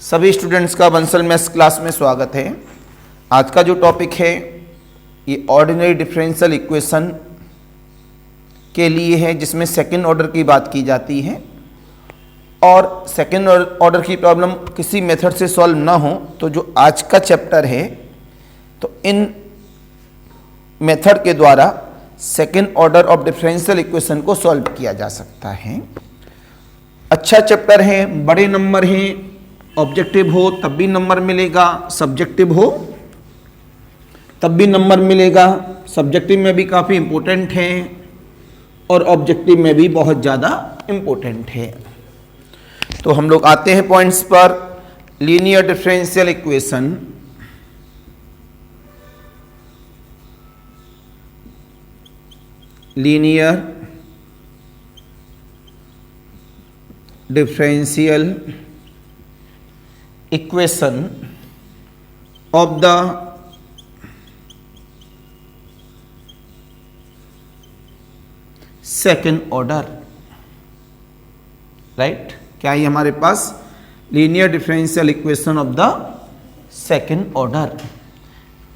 सभी स्टूडेंट्स का Bansal maths class में स्वागत है। आज का जो टॉपिक है ये ऑर्डिनरी डिफरेंशियल इक्वेशन के लिए है, जिसमें सेकंड ऑर्डर की बात की जाती है। और सेकंड ऑर्डर की प्रॉब्लम किसी मेथड से सॉल्व ना हो तो जो आज का चैप्टर है तो इन मेथड के द्वारा second order of differential equation को सॉल्व किया जा सकता है। अच्छा चैप्टर है, बड़े नंबर हैं, ऑब्जेक्टिव हो तब भी नंबर मिलेगा, सब्जेक्टिव हो तब भी नंबर मिलेगा। सब्जेक्टिव में भी काफ़ी इम्पोर्टेंट है और ऑब्जेक्टिव में भी बहुत ज़्यादा इम्पोर्टेंट है। तो हम लोग आते हैं पॉइंट्स पर। Linear differential equation, linear differential equation of the second order. Right, क्या है हमारे पास? Linear differential equation of the second order.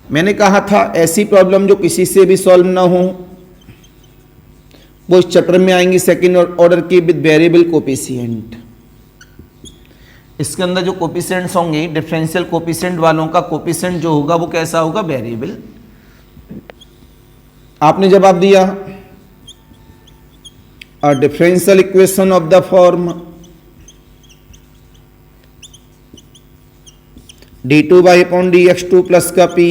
मैंने कहा था ऐसी प्रॉब्लम जो किसी से भी सॉल्व ना हो वो इस चैप्टर में आएंगी, सेकेंड ऑर्डर की विद वेरिएबल कोफिशिएंट। इसके अंदर जो कोफिशिएंट्स होंगे, डिफरेंशियल कोफिशिएंट वालों का कोफिशिएंट जो होगा वो कैसा होगा? वेरिएबल। आपने जवाब दिया a differential equation of the form d2y/dx2 plus का p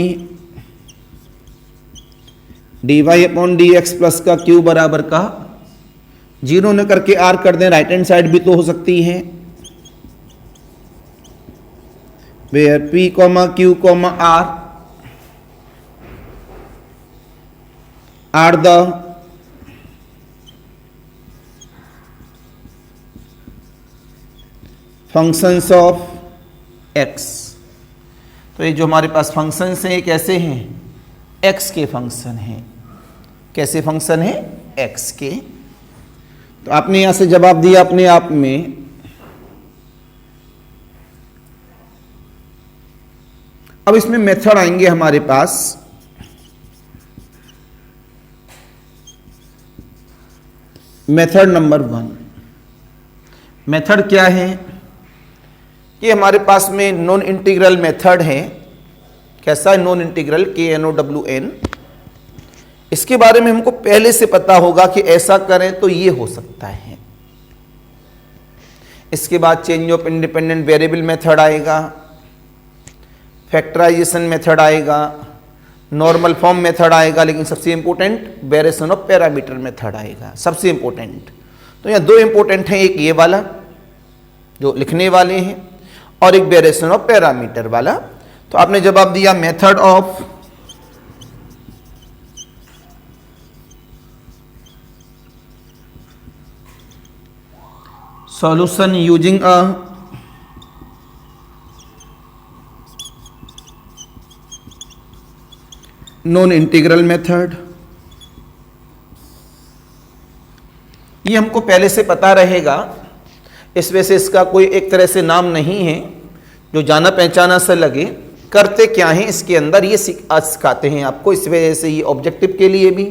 dy/dx प्लस का q बराबर का, जीरो न करके r कर दें, राइट हैंड साइड भी तो हो सकती है, where p, q, r are the functions of x। तो ये जो हमारे पास फंक्शंस हैं ये कैसे हैं? x के फंक्शन हैं। कैसे फंक्शन है? x के। तो आपने यहां से जवाब दिया अपने आप में। अब इसमें मेथड आएंगे हमारे पास। Method number 1। मेथड क्या है? कि हमारे पास में नॉन इंटीग्रल मेथड है। कैसा है नॉन इंटीग्रल? KNOWN। इसके बारे में हमको पहले से पता होगा कि ऐसा करें तो ये हो सकता है। इसके बाद change of independent variable method आएगा, फैक्टराइजेशन मेथड आएगा, नॉर्मल फॉर्म मेथड आएगा, लेकिन सबसे important variation of parameter method आएगा, सबसे इंपॉर्टेंट। तो यहाँ दो इंपॉर्टेंट हैं, एक ये वाला जो लिखने वाले हैं और एक वेरिएशन ऑफ पैरामीटर वाला। तो आपने जवाब दिया method of solution using a non integral method. ये हमको पहले से पता रहेगा, इस वजह से इसका कोई एक तरह से नाम नहीं है जो जाना पहचाना सा लगे। करते क्या है इसके अंदर ये सिखाते हैं आपको। इस वजह से ये ऑब्जेक्टिव के लिए भी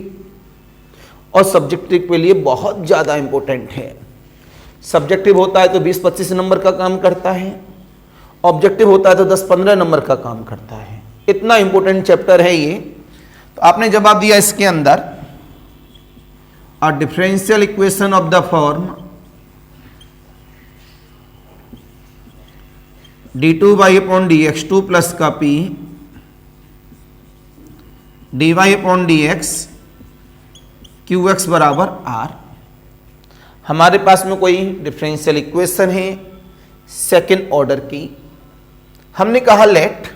और सब्जेक्टिव के लिए बहुत ज़्यादा इंपॉर्टेंट है। सब्जेक्टिव होता है तो 20-25 नंबर का काम करता है, ऑब्जेक्टिव होता है तो 10-15 नंबर का काम करता है। इतना इंपॉर्टेंट चैप्टर है ये। तो आपने जवाब दिया इसके अंदर a differential equation of the form d2y/dx2 plus का p dy/dx qx बराबर r। हमारे पास में कोई डिफरेंशियल इक्वेशन है सेकेंड ऑर्डर की। हमने कहा लेट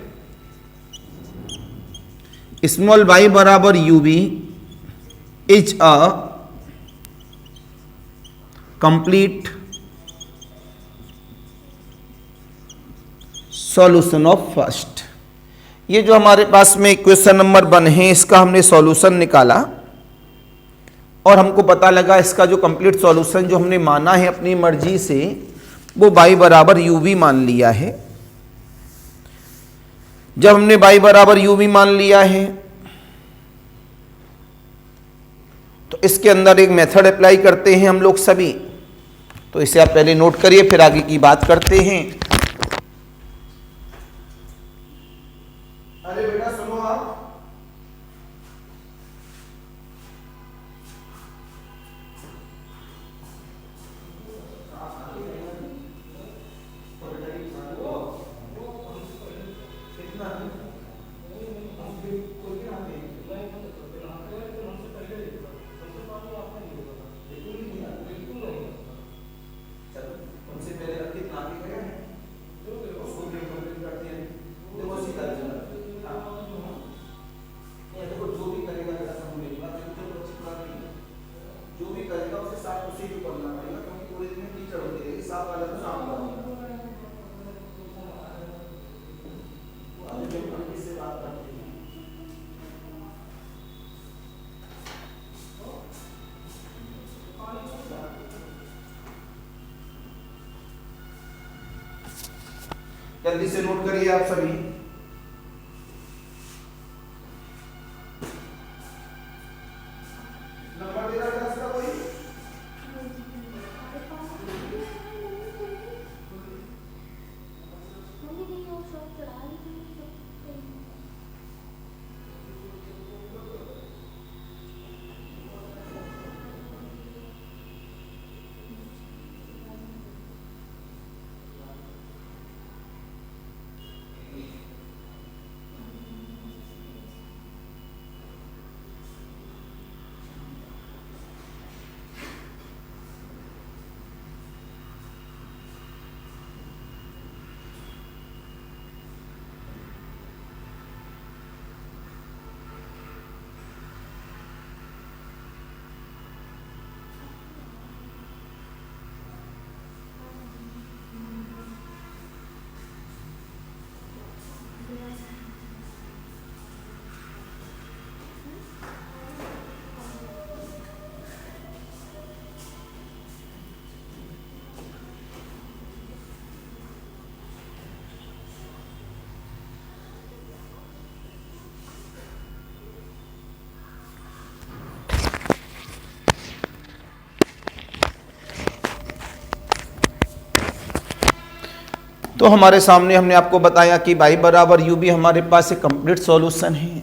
स्मॉल y बराबर u v is a complete solution of first. ये जो हमारे पास में इक्वेशन नंबर 1 है इसका हमने सॉल्यूशन निकाला और हमको पता लगा इसका जो कंप्लीट सॉल्यूशन जो हमने माना है अपनी मर्जी से वो y बराबर u v मान लिया है। जब हमने y बराबर यू भी मान लिया है तो इसके अंदर एक मेथड अप्लाई करते हैं हम लोग सभी। तो इसे आप पहले नोट करिए, फिर आगे की बात करते हैं। अरे बेटा सुनो आप, जल्दी से नोट करिए आप सभी। नंबर दे रहा है इसका कोई? तो हमारे सामने हमने आपको बताया कि y बराबर यू भी हमारे पास एक कंप्लीट सॉल्यूशन है।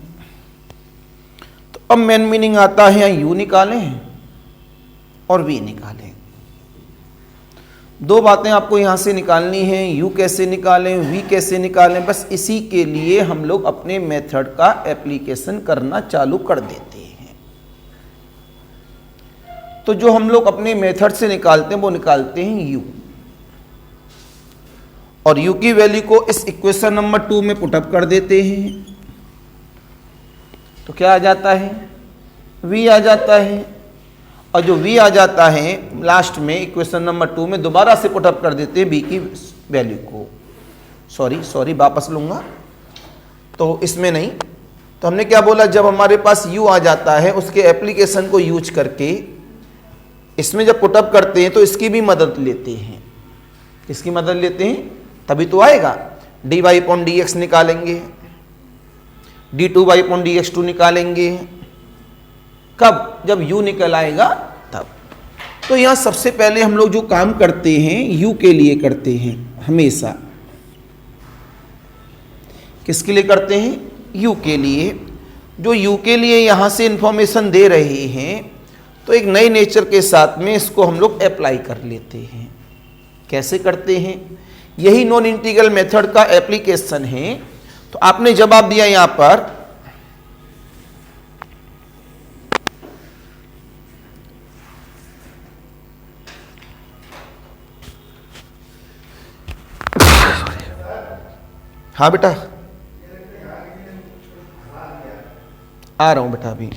तो अब मेन मीनिंग आता है, यहाँ u निकालें और v निकालें। दो बातें आपको यहाँ से निकालनी है, u कैसे निकालें, v कैसे निकालें। बस इसी के लिए हम लोग अपने मेथड का एप्लीकेशन करना चालू कर देते हैं। तो जो हम लोग अपने मेथड से निकालते हैं वो निकालते हैं u, और u की वैल्यू को इस इक्वेशन नंबर 2 में पुटअप कर देते हैं। तो क्या आ जाता है, v आ जाता है। और जो v आ जाता है लास्ट में इक्वेशन नंबर 2 में दोबारा से पुटअप कर देते हैं v की वैल्यू को। सॉरी वापस लूँगा, तो इसमें नहीं। तो हमने क्या बोला, जब हमारे पास u आ जाता है उसके एप्लीकेशन को यूज करके इसमें जब पुटअप करते हैं तो इसकी भी मदद लेते हैं। इसकी मदद लेते हैं तभी तो आएगा। dy/dx निकालेंगे, d2/dx2 निकालेंगे। कब? जब u निकल आएगा तब। तो यहां सबसे पहले हम लोग जो काम करते हैं u के लिए करते हैं हमेशा। किसके लिए करते हैं? u के लिए। जो u के लिए यहां से इंफॉर्मेशन दे रहे हैं तो एक नए नेचर के साथ में इसको हम लोग अप्लाई कर लेते हैं। कैसे करते हैं? यही नॉन इंटीग्रल मेथड का एप्लीकेशन है। तो आपने जवाब दिया यहां पर हाँ बेटा, आ रहा हूं बेटा अभी।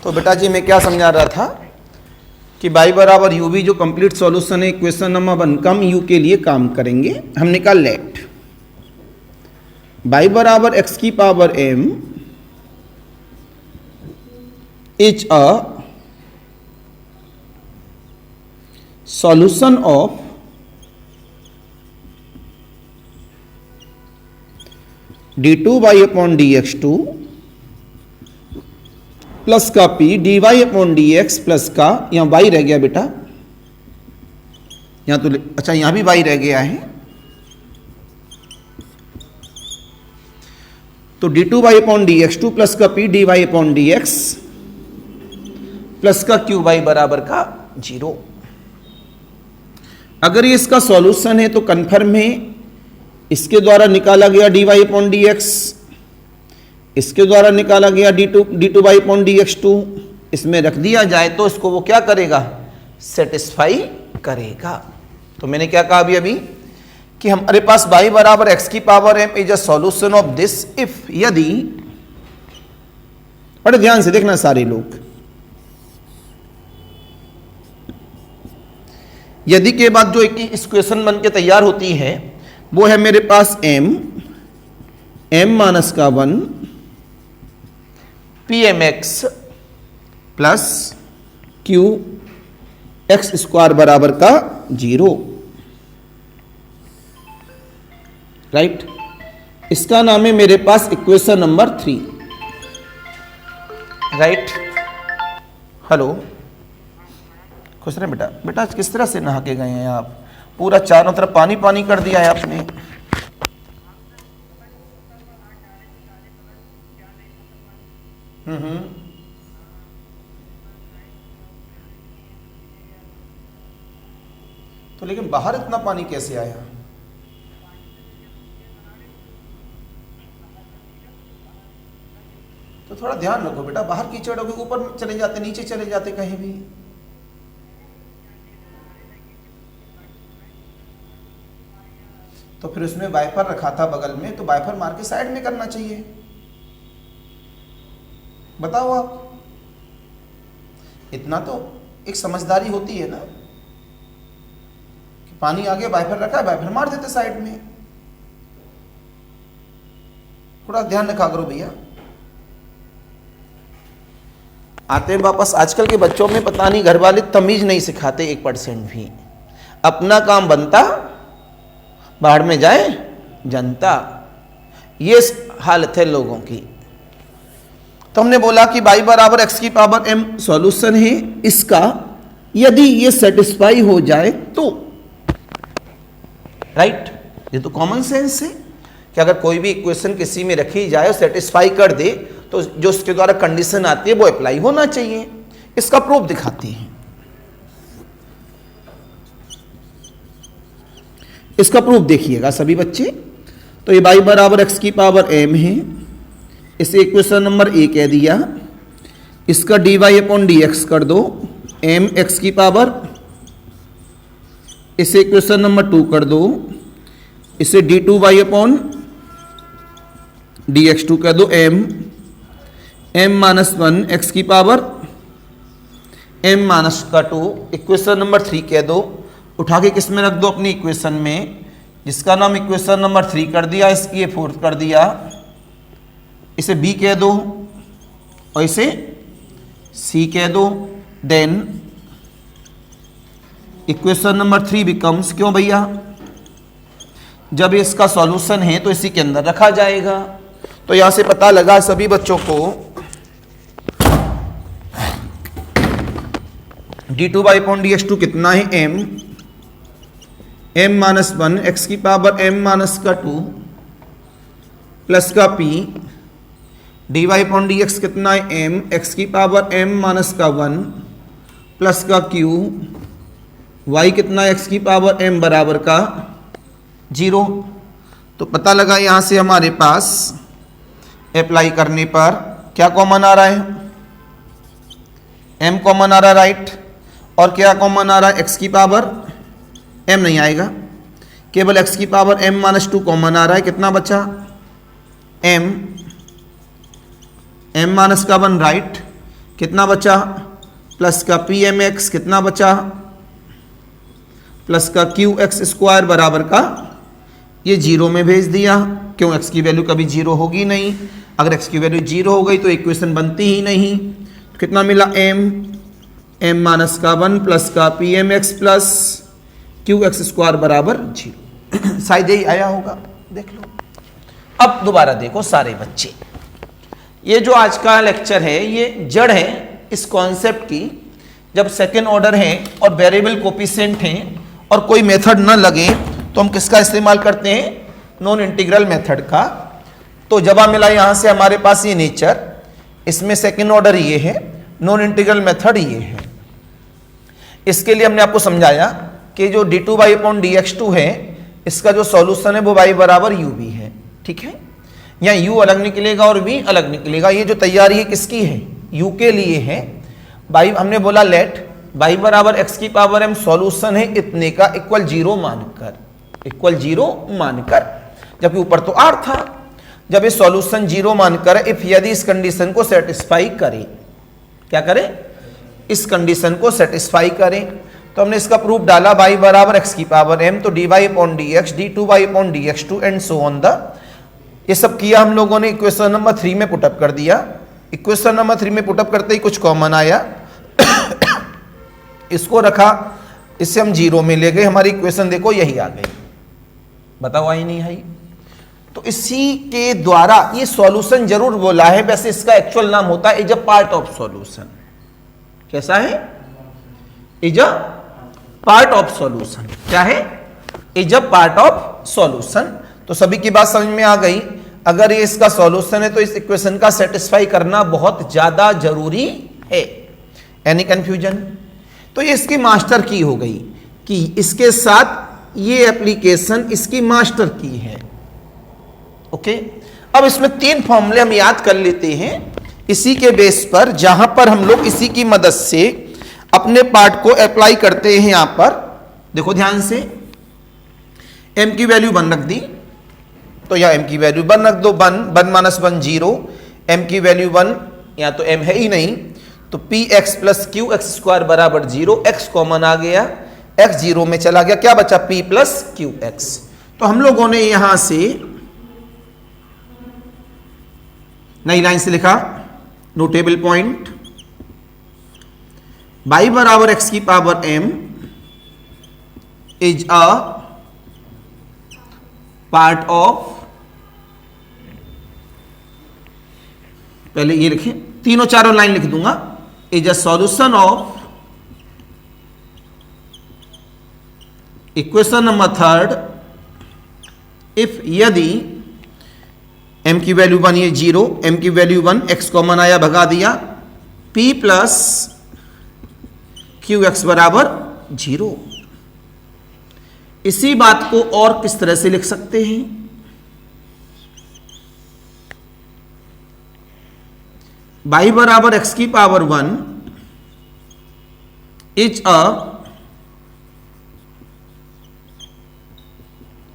तो बेटा जी मैं क्या समझा रहा था कि y बराबर यू भी जो कंप्लीट सॉल्यूशन है इक्वेशन नंबर 1 कम यू के लिए काम करेंगे। हमने कहा लेट y बराबर x की power m is a solution of d2y upon dx2 plus का p dy upon dx plus का, यहां y रह गया बेटा, यहां तो अच्छा यहां भी y रह गया है, तो d2y अपॉन dx2 प्लस का p dy upon dx plus का qy बराबर का 0। अगर ये इसका सॉल्यूशन है तो कन्फर्म है इसके द्वारा निकाला गया dy अपॉन dx, इसके द्वारा निकाला गया d2y अपॉन dx2, इसमें रख दिया जाए तो इसको वो क्या करेगा, सेटिस्फाई करेगा। तो मैंने क्या कहा अभी कि हमारे पास y बराबर x की power m is a solution of this if, यदि, बड़े ध्यान से देखना सारे लोग, यदि के बाद जो एक इक्वेशन बन के तैयार होती है वो है मेरे पास m माइनस का 1 pmx plus q x square बराबर का 0, राइट। इसका नाम है मेरे पास इक्वेशन नंबर 3, राइट। हेलो, खुश रहे बेटा। बेटा आज किस तरह से नहा के गए हैं आप, पूरा चारों तरफ पानी पानी कर दिया है आपने। तो लेकिन बाहर इतना पानी कैसे आया? तो थोड़ा ध्यान रखो बेटा, बाहर कीचड़ होगी, ऊपर चले जाते, नीचे चले जाते कहीं भी। तो फिर उसमें वाइपर रखा था बगल में, तो वाइपर मार के साइड में करना चाहिए। बताओ आप, इतना तो एक समझदारी होती है ना कि पानी आगे वाइपर रखा है, वाइपर मार देते साइड में। थोड़ा ध्यान रखा करो भैया। आते हैं वापस, आजकल के बच्चों में पता नहीं घर वाले तमीज नहीं सिखाते 1% भी। अपना काम बनता, बाहर में जाए जनता, ये हालत है लोगों की। तो हमने बोला कि y बराबर x की पावर m सॉल्यूशन है इसका, यदि ये सेटिस्फाई हो जाए तो, राइट। ये तो कॉमन सेंस है कि अगर कोई भी इक्वेशन किसी में रखी जाए और सेटिस्फाई कर दे तो जो उसके द्वारा कंडीशन आती है वो अप्लाई होना चाहिए। इसका प्रूफ दिखाते हैं। इसका प्रूफ देखिएगा सभी बच्चे। तो ये y बराबर x की पावर m है, इसे इक्वेशन नंबर 1 कह दिया। इसका dy अपॉन dx कर दो, m x की पावर, इसे इक्वेशन नंबर 2 कर दो, इसे d2y अपॉन dx2 कर दो, m माइनस 1 x की पावर m माइनस का 2, इक्वेशन नंबर 3 कह दो। उठा के किस में रख दो, अपनी इक्वेशन में, जिसका नाम इक्वेशन नंबर 3 कर दिया, इसकी ये 4th कर दिया, इसे b कह दो और इसे c कह दो। देन इक्वेशन नंबर 3 बिकम्स, क्यों भैया, जब इसका सॉल्यूशन है तो इसी के अंदर रखा जाएगा। तो यहां से पता लगा सभी बच्चों को d2y अपॉन dx2 कितना है, m माइनस 1 x की पावर m माइनस का 2 प्लस का p dy अपॉन dx कितना है, m x की पावर m माइनस का 1 प्लस का q y कितना है, x की पावर m बराबर का 0। तो पता लगा यहां से हमारे पास अप्लाई करने पर क्या कॉमन आ रहा है, m कॉमन आ रहा है, राइट। और क्या कॉमन आ रहा है, x की पावर m नहीं आएगा, केवल x की पावर m माइनस 2 कॉमन आ रहा है। कितना बचा, m माइनस का 1, राइट। कितना बचा, प्लस का पी एम एक्स कितना बचा, प्लस का क्यू एक्स स्क्वायर बराबर का ये जीरो में भेज दिया, क्यों एक्स की वैल्यू कभी जीरो होगी नहीं, अगर एक्स की वैल्यू जीरो हो गई तो इक्वेशन बनती ही नहीं। तो कितना मिला, एम माइनस का 1 प्लस का P M X plus Q X square बराबर जीरो। शायद यही आया होगा, देख लो। अब दोबारा देखो सारे बच्चे, ये जो आज का लेक्चर है ये जड़ है इस कॉन्सेप्ट की, जब सेकेंड ऑर्डर है और वेरिएबल कोफिशिएंट हैं और कोई मेथड न लगे तो हम किसका इस्तेमाल करते हैं, नॉन इंटीग्रल मेथड का। तो जवाब मिला यहाँ से हमारे पास ये नेचर, इसमें सेकेंड ऑर्डर ये है, नॉन इंटीग्रल मेथड ये है। इसके लिए हमने आपको समझाया कि जो d2y/dx2 है इसका जो सॉल्यूशन है वो y बराबर u भी है, ठीक है। यहाँ u अलग निकलेगा और v अलग निकलेगा। ये जो तैयारी है किसकी है, u के लिए है। y हमने बोला लेट y बराबर x की पावर m सॉल्यूशन है इतने का इक्वल जीरो मानकर, जबकि ऊपर तो r था। जब ये सॉल्यूशन जीरो मानकर इफ यदि इस कंडीशन को सेटिस्फाई करे, क्या करे, इस कंडीशन को सेटिस्फाई करें, तो हमने इसका प्रूफ डाला y बराबर x की पावर m, तो dy/dx d2y/dx2 and so on the, ये सब किया हम लोगों ने। इक्वेशन नंबर 3 में पुटअप कर दिया। इक्वेशन नंबर 3 में पुटअप करते ही कुछ कॉमन आया इसको रखा, इससे हम जीरो में ले गए, हमारी इक्वेशन देखो यही आ गई। बताओ आई नहीं आई? तो इसी के द्वारा ये सॉल्यूशन जरूर बोला है, वैसे इसका एक्चुअल नाम होता है is a part of solution. कैसा है, is a part of solution. क्या है, is a part of solution. तो सभी की बात समझ में आ गई। अगर ये इसका सॉल्यूशन है तो इस इक्वेशन का सेटिस्फाई करना बहुत ज्यादा जरूरी है। Any confusion? तो ये इसकी मास्टर की हो गई कि इसके साथ ये एप्लीकेशन इसकी मास्टर की है। ओके, अब इसमें 3 फॉर्मूले हम याद कर लेते हैं इसी के बेस पर, जहां पर हम लोग इसी की मदद से अपने पार्ट को अप्लाई करते हैं। यहां पर देखो ध्यान से, m की वैल्यू 1 रख दी, तो या m की वैल्यू 1 रख दो, 1 माइनस 1 0, m की वैल्यू 1, या तो m है ही नहीं, तो P x plus Q X square बराबर 0, x कॉमन आ गया, x 0 में चला गया, क्या बचा, p प्लस क्यू एक्स। तो हम लोगों ने यहां से नई लाइन से लिखा, नोटेबल पॉइंट, y बराबर x की power m is a part of, पहले ये लिखें, तीनों चारों लाइन लिख दूंगा, is a solution of equation number 3 if यदि m की वैल्यू 1, ये 0, m की वैल्यू 1, x कॉमन आया भगा दिया, p प्लस क्यू एक्स बराबर 0। इसी बात को और किस तरह से लिख सकते हैं, y बराबर x की power 1 is a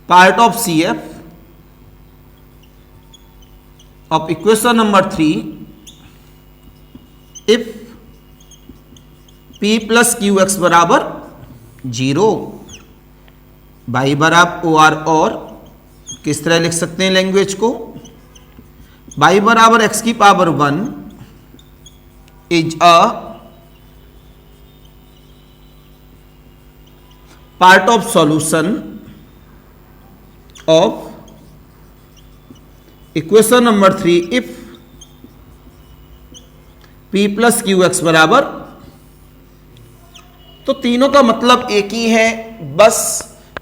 part of CF of equation number 3 if p plus qx बराबर 0। y बराबर OR और किस तरह लिख सकते हैं लैंग्वेज को, y बराबर x की power 1 is a part of solution of equation number 3 if p plus Q x बराबर, तो तीनों का मतलब एक ही है, बस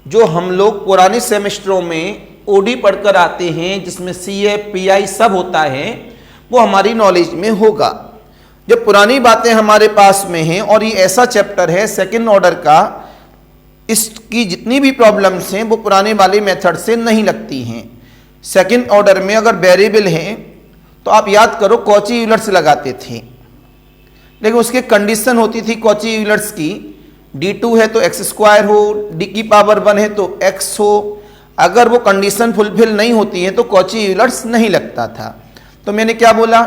जो हम लोग पुराने सेमेस्टरों में ओडी पढ़कर आते हैं जिसमें CF PI सब होता है वो हमारी नॉलेज में होगा। जब पुरानी बातें हमारे पास में हैं और ये ऐसा चैप्टर है सेकंड ऑर्डर का, इसकी जितनी भी प्रॉब्लम्स हैं वो पुराने वाले मेथड से नहीं लगती हैं। सेकंड ऑर्डर में अगर वेरिएबल है तो आप याद करो कॉची यूलर्स लगाते थे, लेकिन उसकी कंडीशन होती थी कॉची यूलर्स की, d2 है तो x स्क्वायर हो, d की पावर 1 है तो x हो। अगर वो कंडीशन फुलफिल नहीं होती है तो कॉची यूलर्स नहीं लगता था। तो मैंने क्या बोला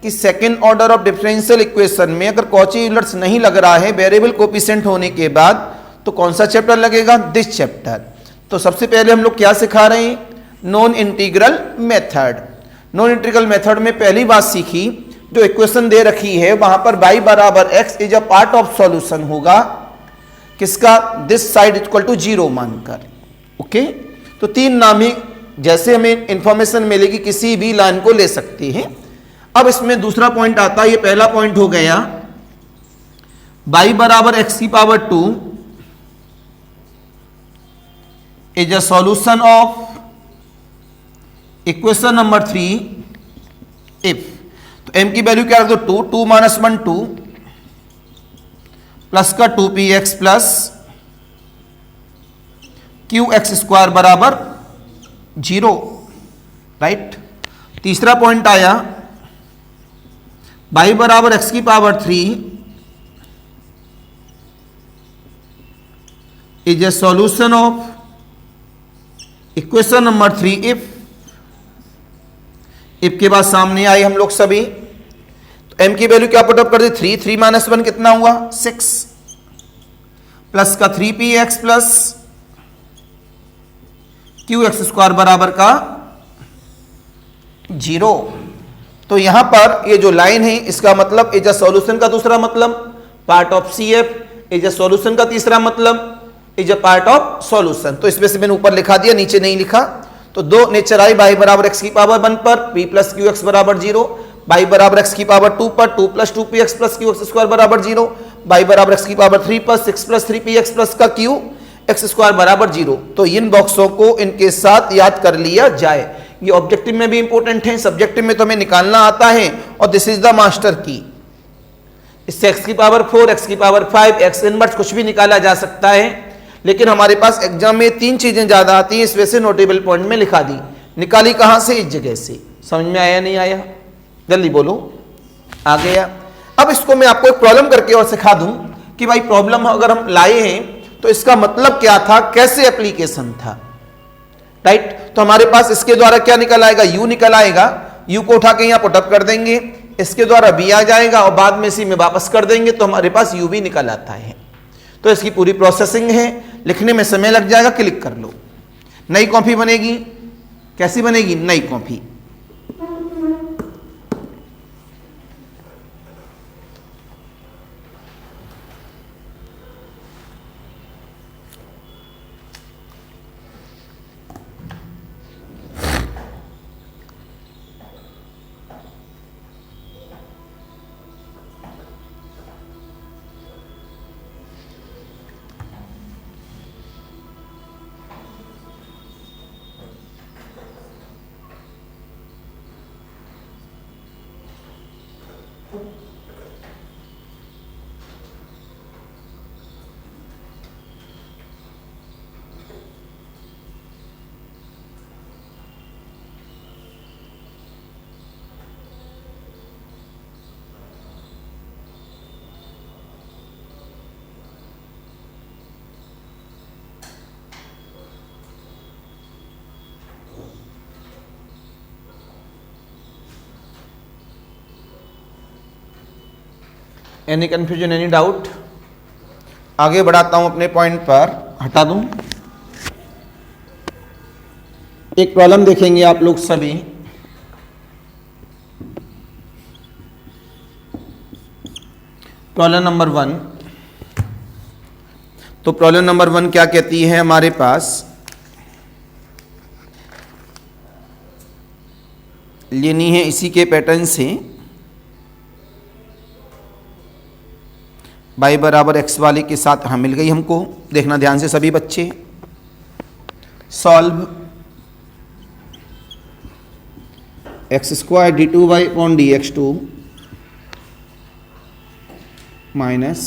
कि second order of differential equation में अगर कॉची यूलर्स नहीं लग रहा है वेरिएबल कोफिशिएंट होने के बाद, तो कौन सा चैप्टर लगेगा? This chapter. तो सबसे पहले हम लोग क्या सिखा रहे हैं? Non integral method. Non integral method में पहली बात सीखी, जो इक्वेशन दे रखी है वहां पर y बराबर x is a part of solution होगा, किसका? दिस साइड इक्वल टू 0 मानकर। ओके, तो तीन नाम ही जैसे हमें इंफॉर्मेशन मिलेगी किसी भी लाइन को ले सकते हैं। अब इसमें दूसरा पॉइंट आता है, ये पहला पॉइंट हो गया, y बराबर x की power 2 is a solution of equation number 3 if. तो m की वैल्यू क्या रख दो? 2, 2 माइनस 1 2 प्लस का 2px प्लस qx स्क्वायर बराबर 0, राइट। तीसरा पॉइंट आया, y बराबर x की power 3 is a solution of equation number 3 if. If के बाद सामने आए हम लोग सभी, तो m की वैल्यू क्या पुटअप कर दी? 3, 3 माइनस 1 कितना हुआ? 6 प्लस का 3px प्लस qx स्क्वायर बराबर का 0। तो यहां पर ये जो लाइन है इसका मतलब इज अ सॉल्यूशन का दूसरा मतलब part of CF, is a solution का तीसरा मतलब is a part of solution. तो इसमें से मैंने ऊपर लिखा दिया, नीचे नहीं लिखा। तो दो नेचर आई, y बराबर x की पावर 1 पर p प्लस qx बराबर 0, y बराबर x की पावर 2 पर 2 plus 2px plus qx square बराबर 0, y बराबर x की पावर 3 पर 6 प्लस 3px प्लस का qx स्क्वायर बराबर 0। तो इन बॉक्सों को इनके साथ याद कर लिया जाए। ये ऑब्जेक्टिव में भी इंपॉर्टेंट है, सब्जेक्टिव में तो हमें निकालना आता है, और दिस इज द मास्टर की। इससे x की पावर 4, x की पावर 5, x इनवर्स कुछ भी निकाला जा सकता है, लेकिन हमारे पास एग्जाम में तीन चीजें ज्यादा आती हैं, इस वजह से नोटेबल पॉइंट में लिखा दी। निकाली कहां से? इस जगह से। समझ में आया नहीं आया? जल्दी बोलो। आ गया? अब इसको मैं आपको एक प्रॉब्लम करके और सिखा दूं कि भाई प्रॉब्लम अगर हम लाए हैं तो इसका मतलब क्या था, कैसे एप्लीकेशन था, राइट। तो हमारे पास इसके द्वारा क्या निकल आएगा? u निकल आएगा। u को उठा के यहां पुटअप कर देंगे, इसके द्वारा b आ जाएगा और बाद में इसी में वापस कर देंगे, तो हमारे पास u भी निकल आता है। तो इसकी पूरी प्रोसेसिंग है, लिखने में समय लग जाएगा, क्लिक कर लो। नई कॉपी बनेगी, कैसी बनेगी? नई copy. Any confusion, any doubt? आगे बढ़ाता हूं अपने पॉइंट पर, हटा दूं। एक प्रॉब्लम देखेंगे आप लोग सभी। Problem number 1। तो प्रॉब्लम नंबर 1 क्या कहती है हमारे पास? लेनी है इसी के पैटर्न से, y बराबर x वाले के साथ हाँ मिल गई हमको। देखना ध्यान से सभी बच्चे। Solve X square D two Y upon D X two minus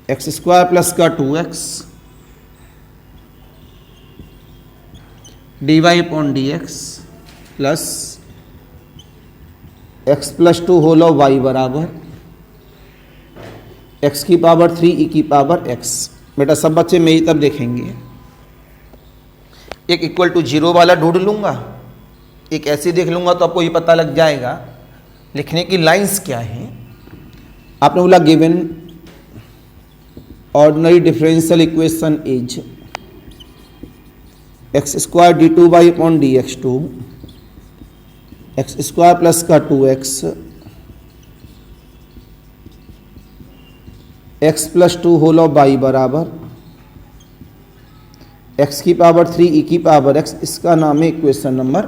X square plus का 2x D Y upon D X plus X plus 2 whole of Y बराबर x की पावर 3 e की पावर x। बेटा सब बच्चे मेरी तरफ देखेंगे। एक इक्वल टू 0 वाला ढूंढ लूंगा, एक ऐसे देख लूंगा तो आपको ये पता लग जाएगा लिखने की लाइंस क्या है? आपने बोला given ordinary differential equation is X square D two Y upon D X two, X square plus का 2x, x plus 2 whole of y बराबर x की पावर 3 e की पावर x, इसका नाम है इक्वेशन नंबर।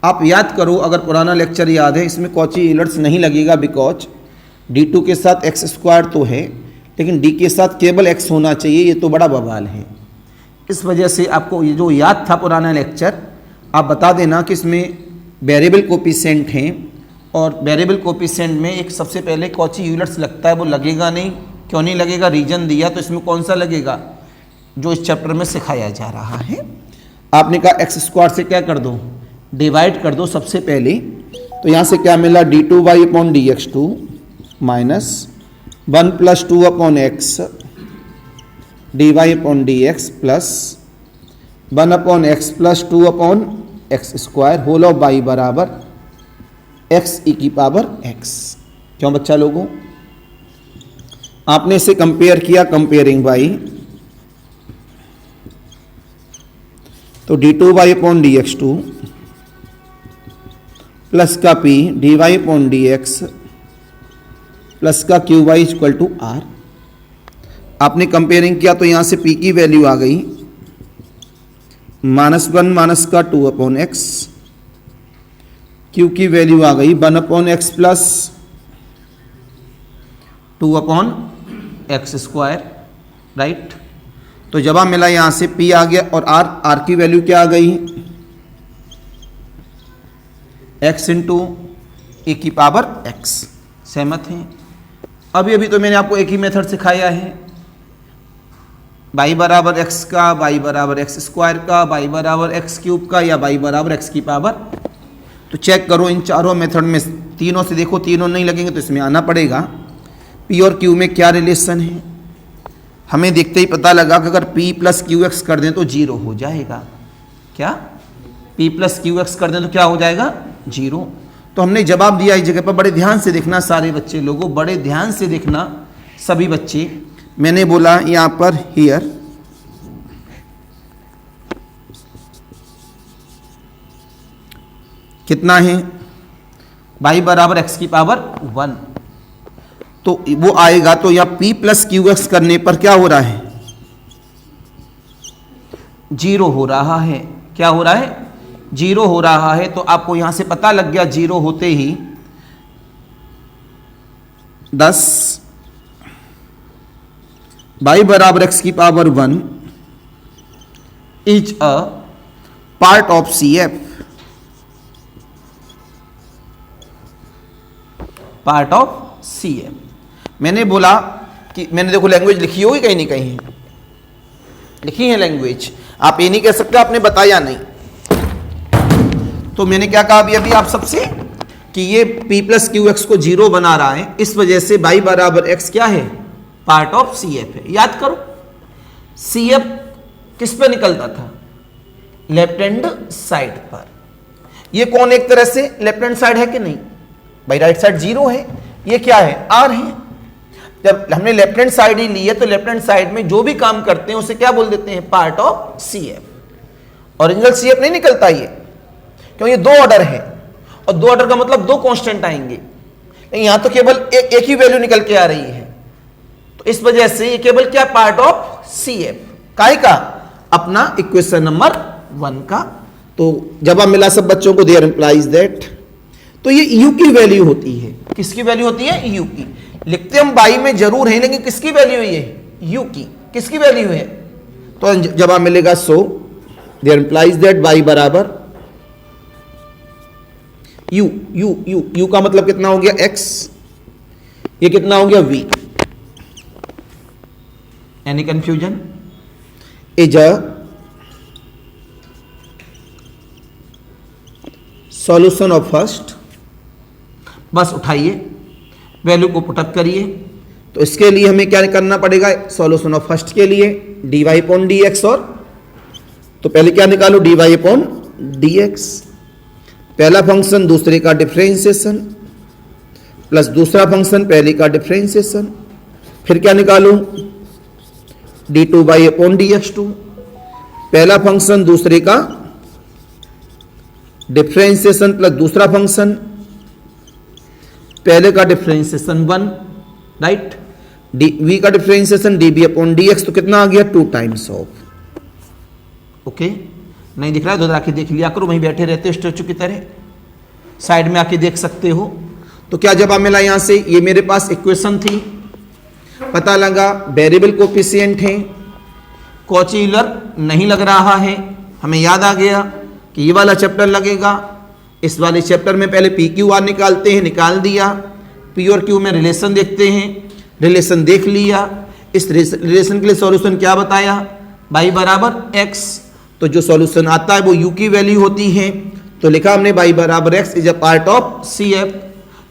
आप याद करो, अगर पुराना लेक्चर याद है, इसमें कॉची यूलर्स नहीं लगेगा, बिकॉज d2 के साथ x स्क्वायर तो है लेकिन d के साथ केवल x होना चाहिए, ये तो बड़ा बवाल है। इस वजह से आपको ये जो याद था पुराना लेक्चर, आप बता देना कि इसमें वेरिएबल कोफिशिएंट हैं और वेरिएबल कोफिशिएंट में एक सबसे पहले कॉची यूलर्स लगता है, वो लगेगा नहीं। क्यों नहीं लगेगा? रीजन दिया तो इसमें कौन सा लगेगा जो इस चैप्टर में सिखाया जा रहा है। आपने कहा एक्स स्क्वायर से क्या कर दो, डिवाइड कर दो सबसे पहले, तो यहाँ से क्या मिला D two Y upon D X two minus 1 plus 2 upon X D Y upon D X plus 1 upon X plus 2 upon X square whole of Y बराबर एक्स ई की पावर एक्स। क्यों बच्चा लोगों? आपने इसे कंपेयर किया, comparing Y, तो D two Y upon D X two plus का P D Y upon D X plus का Q Y equal to R. आपने कंपेयरिंग किया तो यहां से पी की वैल्यू आ गई -1 माइनस का 2 अपॉन एक्स, क्यू की वैल्यू आ गई 1 upon X plus 2 upon X square, right. तो जवाब मिला यहां से पी आ गया और आर की वैल्यू क्या आ गई, एक्स इंटू ए की पावर एक्स। सहमत हैं? अभी तो मैंने आपको एक ही मेथड सिखाया है, y बराबर x का, y बराबर एक्स स्क्वायर का, y बराबर एक्स क्यूब का या y बराबर एक्स की पावर। तो चेक करो इन चारों मेथड में, तीनों से देखो, तीनों नहीं लगेंगे तो इसमें आना पड़ेगा। p और q में क्या रिलेशन है, हमें देखते ही पता लगा कि अगर p प्लस क्यू एक्स कर दें तो जीरो हो जाएगा। क्या? p प्लस क्यू एक्स कर दें तो क्या हो जाएगा? जीरो। तो हमने जवाब दिया इस जगह पर। बड़े ध्यान से देखना सारे बच्चे लोगों, बड़े ध्यान से देखना सभी बच्चे। मैंने बोला यहां पर हियर कितना है, y बराबर एक्स की पावर 1, तो वो आएगा। तो या p प्लस क्यू एक्स करने पर क्या हो रहा है, जीरो हो रहा है। क्या हो रहा है? जीरो हो रहा है। तो आपको यहां से पता लग गया जीरो होते ही 10 y बराबर एक्स की power 1 is a part of CF, part of CF। मैंने बोला कि मैंने देखो लैंग्वेज लिखी होगी कहीं नहीं कहीं, लिखी है लैंग्वेज, आप ये नहीं कह सकते आपने बताया नहीं। तो मैंने क्या कहा अभी आप सबसे कि ये p प्लस क्यू एक्स को जीरो बना रहा है, इस वजह से y बराबर एक्स क्या है, पार्ट ऑफ CF है। याद करो CF किस पे निकलता था, लेफ्ट हैंड साइड पर। ये कौन एक तरह से लेफ्ट हैंड साइड है कि नहीं भाई, राइट साइड जीरो है, ये क्या है, R है। जब हमने लेफ्ट हैंड साइड ही ली है तो लेफ्ट हैंड साइड में जो भी काम करते हैं उसे क्या बोल देते हैं, part of CF। Original CF नहीं निकलता ये, क्यों, ये दो ऑर्डर है और दो ऑर्डर का मतलब दो कांस्टेंट आएंगे, लेकिन यहां तो केवल एक ही वैल्यू निकल के आ रही है। तो इस वजह से ये केवल क्या, पार्ट ऑफ CF काय का, अपना इक्वेशन नंबर 1 का। तो जवाब मिला सब बच्चों को, देयर इंप्लाइज दैट। तो ये u की वैल्यू होती है, किसकी वैल्यू होती है, u की। लिखते हम y में जरूर है लेकिन किसकी वैल्यू है, ये u की, किसकी वैल्यू है। तो जवाब मिलेगा so there implies that y बराबर u का मतलब कितना हो गया, x, ये कितना हो गया, v। Any confusion? Is a solution of first. बस उठाइए, वैल्यू को पुटअप करिए। तो इसके लिए हमें क्या करना पड़ेगा, सॉल्यूशन ऑफ फर्स्ट के लिए dy अपॉन dx, और तो पहले क्या निकालो, dy अपॉन dx पहला फंक्शन दूसरे का डिफरेंशिएशन प्लस दूसरा फंक्शन पहले का डिफरेंशिएशन, फिर क्या निकालो d2 बाई अपॉन dx2, पहला फंक्शन दूसरे का डिफरेंशिएशन प्लस दूसरा फंक्शन पहले का डिफरेंशिएशन 1, राइट। v का डिफरेंशिएशन db अपॉन dx, तो कितना आ गया 2 टाइम्स ऑफ। ओके, नहीं दिख रहा है तो आके देख लिया करो, वहीं बैठे रहते स्टैचू की तरह, साइड में आके देख सकते हो। तो क्या जवाब मिला यहां से, ये मेरे पास इक्वेशन थी, पता लगा वेरिएबल कोफिशिएंट है, कॉची यूलर नहीं लग रहा है, हमें याद आ गया कि ये वाला चैप्टर लगेगा, इस वाले चैप्टर में पहले पी क्यू आर निकालते हैं, निकाल दिया, पी और क्यू में रिलेशन देखते हैं, रिलेशन देख लिया, इस रिलेशन के लिए सॉल्यूशन क्या बताया, y बराबर x, तो जो सॉल्यूशन आता है वो u की वैल्यू होती है, तो लिखा हमने y बराबर x is a part of CF,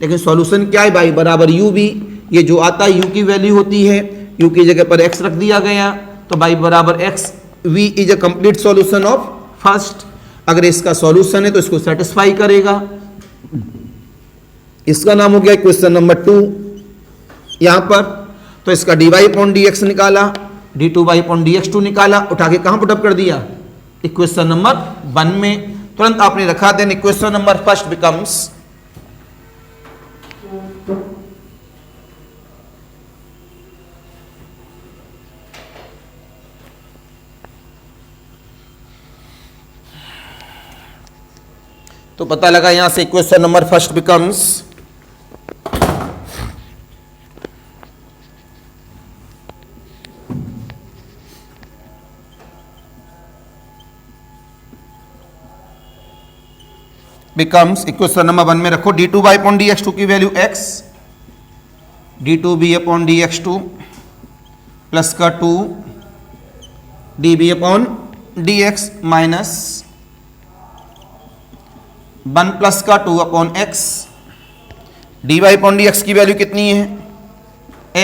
लेकिन सॉल्यूशन क्या है y बराबर u भी, ये जो आता है u की वैल्यू होती है, u की जगह पर x रख दिया गया, तो y बराबर x, v is a complete solution of first. अगर इसका सॉल्यूशन है तो इसको सेटिस्फाई करेगा, इसका नाम हो गया क्वेश्चन नंबर 2 यहां पर। तो इसका dy अपॉन dx निकाला, d2y अपॉन dx2 निकाला, उठा के कहां पुटअप कर दिया, इक्वेशन नंबर 1 में, तुरंत आपने रखा, then equation number first becomes तो पता लगा यहां से equation number first becomes equation number 1 में रखो d2 बाई अपॉन dx2 की value x, d2b upon dx2 plus का 2 db upon dx minus 1 plus का 2 upon x, dy upon dx की वैल्यू कितनी है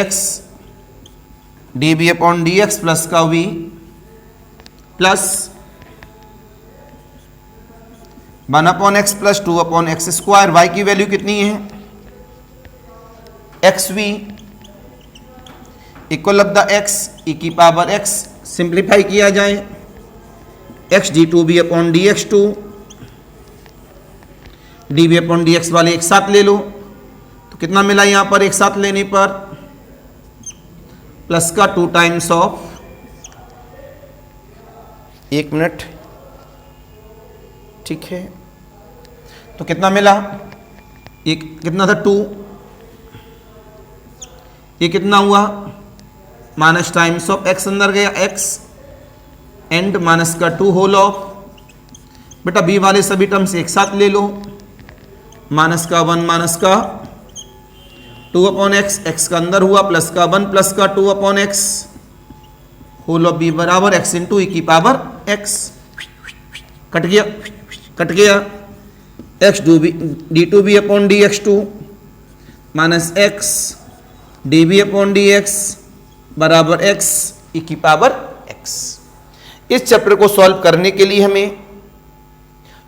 x, db upon dx plus का v plus 1 upon X plus 2 upon X square, y की value कितनी है X V equal of the x e की power x, simplify किया जाए x d2b upon dx2 db upon dx वाले एक साथ ले लो, तो कितना मिला यहां पर एक साथ लेने पर, प्लस का 2 टाइम्स ऑफ, 1 मिनट, ठीक है, तो कितना मिला, ये कितना था 2, ये कितना हुआ माइनस टाइम्स ऑफ x अंदर गया x एंड माइनस का 2 होल ऑफ, बेटा b वाले सभी टर्म्स एक साथ ले लो, माइनस का 1 माइनस का 2 अपॉन एक्स, एक्स का अंदर हुआ प्लस का 1 प्लस का 2 upon X, whole of b बराबर x इंटू ई की पावर x, कट गया कट गया, x d2b upon dx2 minus x db upon dx बराबर x ई की पावर x। इस चैप्टर को सॉल्व करने के लिए हमें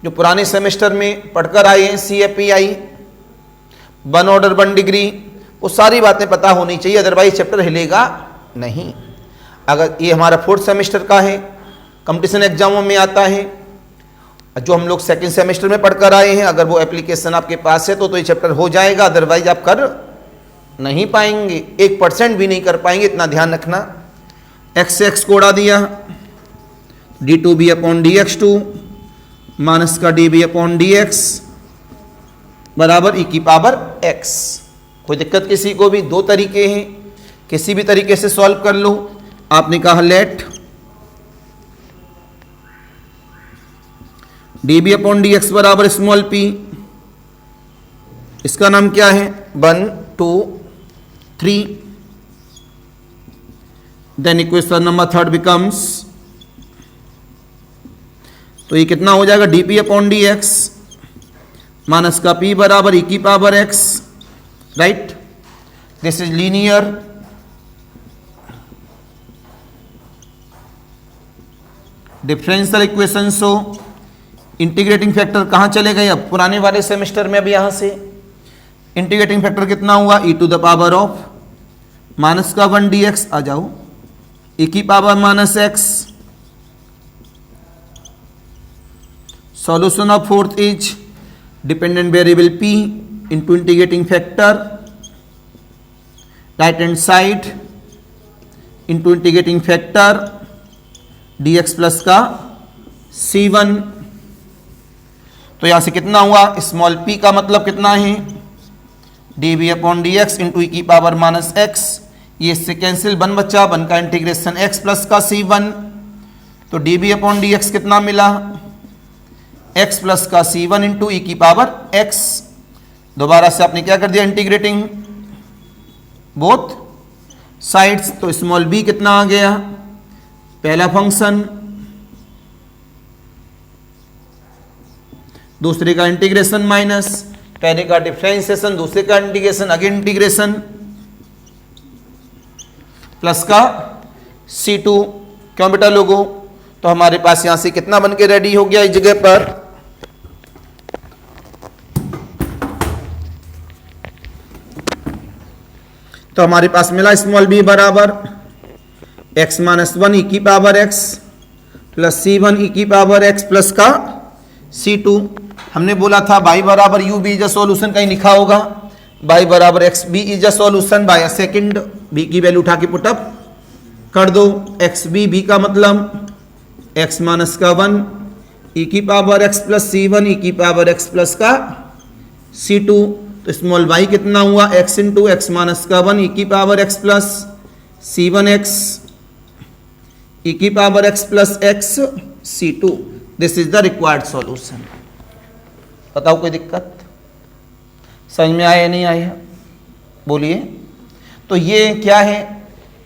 जो पुराने सेमेस्टर में पढ़कर आए हैं CFPI 1 ऑर्डर 1 डिग्री, वो सारी बातें पता होनी चाहिए, अदरवाइज चैप्टर हिलेगा नहीं। अगर ये हमारा 4th सेमेस्टर का है, कंपटीशन एग्जामों में आता है, जो हम लोग 2nd सेमेस्टर में पढ़कर आए हैं, अगर वो एप्लीकेशन आपके पास है तो ये चैप्टर हो जाएगा, अदरवाइज आप कर नहीं पाएंगे, 1% भी नहीं कर पाएंगे, इतना ध्यान रखना। x से x को उड़ा दिया, d2b अपॉन dx2 माइनस का db अपॉन dx बराबर e की पावर x। कोई दिक्कत किसी को भी, 2 तरीके हैं, किसी भी तरीके से सॉल्व कर लो। आपने कहा लेट db अपॉन dx बराबर स्मॉल p, इसका नाम क्या है 1 2 3, देन इक्वेशन नंबर 3 बिकम्स, तो ये कितना हो जाएगा dp अपॉन dx माइनस का p बराबर e की power x, right, this is linear, differential equation, so integrating factor कहाँ चले गए? अब पुराने वाले सेमेस्टर में अब यहाँ से इंटीग्रेटिंग फैक्टर कितना हुआ? e to the power of minus का 1 dx आ जाओ, e की power minus x। Solution of fourth is dependent variable p into integrating factor right hand side into integrating factor dx plus का c1। तो यहां से कितना हुआ? स्मॉल p का मतलब कितना है? dv upon dx into E की पावर माइनस x। ये इससे कैंसिल, 1 बचा, 1 का इंटीग्रेशन x प्लस का c1। तो dv अपॉन dx कितना मिला? x प्लस का c1 इंटू ई की पावर x। दोबारा से आपने क्या कर दिया? Integrating both sides. तो स्मॉल b कितना आ गया? पहला फंक्शन, दूसरे का इंटीग्रेशन माइनस, पहले का डिफरेंशिएशन, दूसरे का इंटीग्रेशन, अगेन इंटीग्रेशन, प्लस का c2। क्यों बेटा लोगों? तो हमारे पास यहां से कितना बन के रेडी हो गया इस जगह पर? तो हमारे पास मिला स्मॉल b बराबर x माइनस 1 ई की पावर x प्लस c1 ई की पावर x प्लस का c2। हमने बोला था y बराबर U B is a solution, कहीं लिखा होगा y बराबर X B is a solution by a second. b की वैल्यू उठा के पुटअप कर दो। एक्स बी, बी का मतलब x माइनस का 1 ई की पावर x प्लस c1 ई की पावर x प्लस का c2। तो स्मॉल y कितना हुआ? x इंटू एक्स माइनस का 1 ई की पावर x प्लस c1x ई की power x plus x c2। This is the required solution. बताओ कोई दिक्कत? समझ में आया या नहीं आया? बोलिए। तो ये क्या है?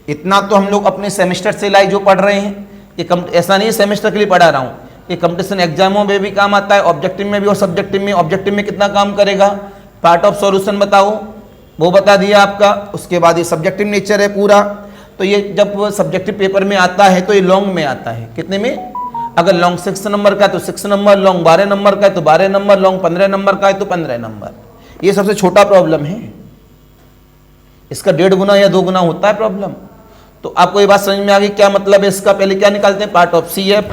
इतना तो हम लोग अपने सेमेस्टर से लाई जो पढ़ रहे हैं, ये ऐसा नहीं है सेमेस्टर के लिए पढ़ा रहा हूँ, ये कंपटीशन एग्जामों में भी काम आता है, ऑब्जेक्टिव में भी और सब्जेक्टिव में। ऑब्जेक्टिव में कितना काम करेगा? पार्ट ऑफ सॉल्यूशन बताओ, वो बता दिया आपका। उसके बाद ये सब्जेक्टिव नेचर है पूरा। तो ये जब सब्जेक्टिव पेपर में आता है तो ये लॉन्ग में आता है। कितने में? अगर लॉन्ग 6 नंबर का है तो 6 नंबर, लॉन्ग 12 नंबर का है तो 12 नंबर, लॉन्ग 15 नंबर का है तो 15 नंबर। ये सबसे छोटा प्रॉब्लम है, इसका 1.5 गुना या 2 गुना होता है प्रॉब्लम। तो आपको ये बात समझ में आ गई क्या मतलब है इसका? पहले क्या निकालते हैं? पार्ट ऑफ सी एफ,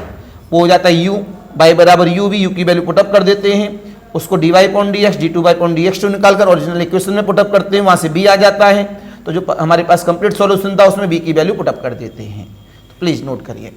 वो हो जाता है यू, बाई बराबर यू वी, यू की वैल्यू पुटअप कर देते हैं, उसको D Y point D X, D two Y point D X two निकालकर ओरिजिनल इक्वेशन में पुटअप करते हैं, वहां से बी आ जाता है। तो जो हमारे पास कंप्लीट सॉल्यूशन था उसमें बी की वैल्यू पुटअप कर देते हैं। तो प्लीज नोट करिए।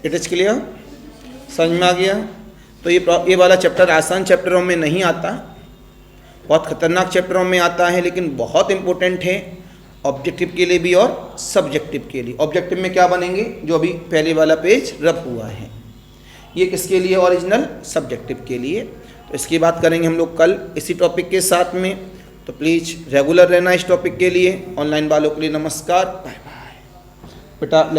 इट इज क्लियर, समझ में आ गया। तो ये वाला चैप्टर आसान चैप्टरों में नहीं आता, बहुत खतरनाक चैप्टरों में आता है, लेकिन बहुत इंपॉर्टेंट है ऑब्जेक्टिव के लिए भी और सब्जेक्टिव के लिए। ऑब्जेक्टिव में क्या बनेंगे, जो अभी पहले वाला पेज रब हुआ है, ये किसके लिए, ओरिजिनल सब्जेक्टिव के लिए। तो इसकी बात करेंगे हम लोग कल इसी टॉपिक के साथ में। तो प्लीज़ रेगुलर रहना इस टॉपिक के लिए। ऑनलाइन वालों के लिए नमस्कार, बाय बाय बेटा।